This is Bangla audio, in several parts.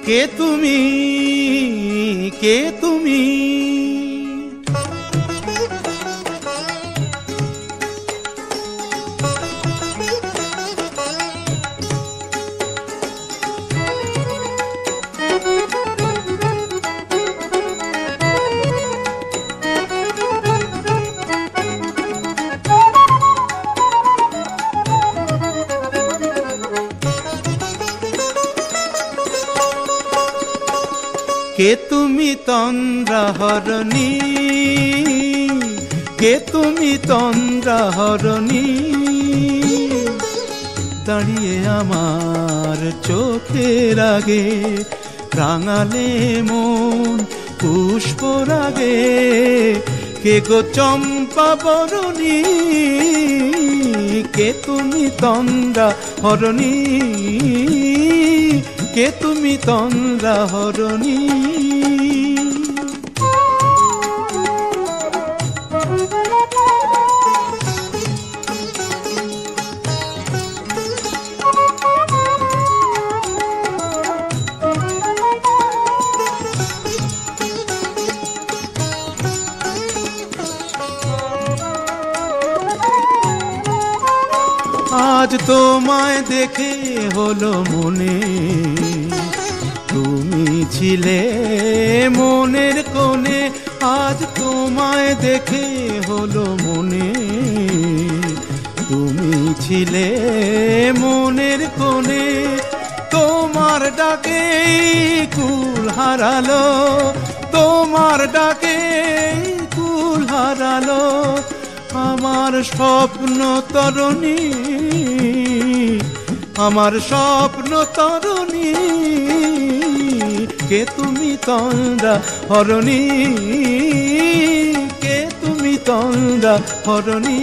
কে তুমি, কে তুমি? কে তুমি তন্দ্রাহরণী, কে তুমি তন্দ্রাহরণী? দাঁড়িয়ে আমার চোখের আগে রাঙালে মন পুষ্পরাগে। কে গো চম্পা বরণী, কে তুমি তন্দ্রাহরণী, কে তুমি তন্দ্রাহরণী? আজ তোমায় দেখে হলো মনে, তুমি ছিলে মনের কোণে। আজ তোমায় দেখে হলো মনে, তুমি ছিলে মনের কোণে। তোমার ডাকে কুল হারালো, তোমার ডাকে কুল হারালো আমার স্বপ্ন তরণী, আমার স্বপ্ন তরণী। কে তুমি তন্দ্রাহরণী, কে তুমি তন্দ্রাহরণী?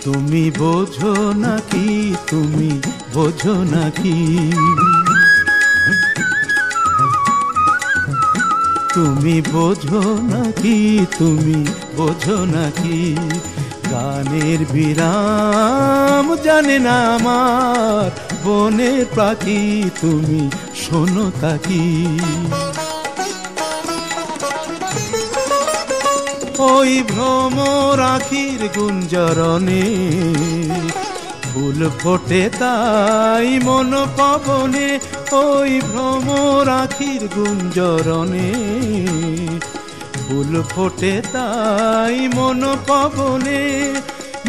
তুমি বোঝো নাকি, তুমি বোঝো নাকি? তুমি বোঝো নাকি, তুমি বোঝো নাকি? গানের বিরাম জানে না আমার বনের পাখি, তুমি শোনো তাকি। ওই ভ্রমর আখির গুঞ্জরণে ফুল ফোটে তাই মন পবনে। ওই ভ্রমর আখির গুঞ্জরণে ফুল ফোটে তাই মন পবনে।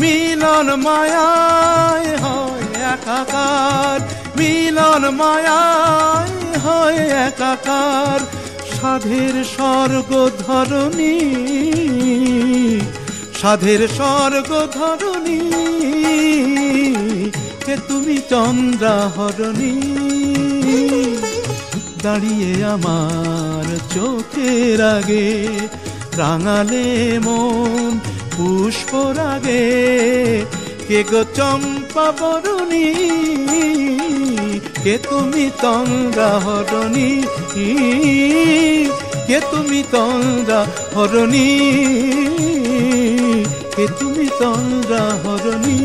মিলন মায়ায় হয় একাকার, মিলন মায়ায় হয় একাকার। সাধের স্বর্গ ধরণী, সাধের স্বর্গ ধরণী। কে তুমি তন্দ্রাহরণী, দাঁড়িয়ে আমার চোখের আগে রাঙালে মন পুষ্পরাগে। কে গো চম্পা বরণী, কে তুমি তন্দ্রাহরণী, কে তুমি তন্দ্রাহরণী, কে তুমি তন্দ্রাহরণী?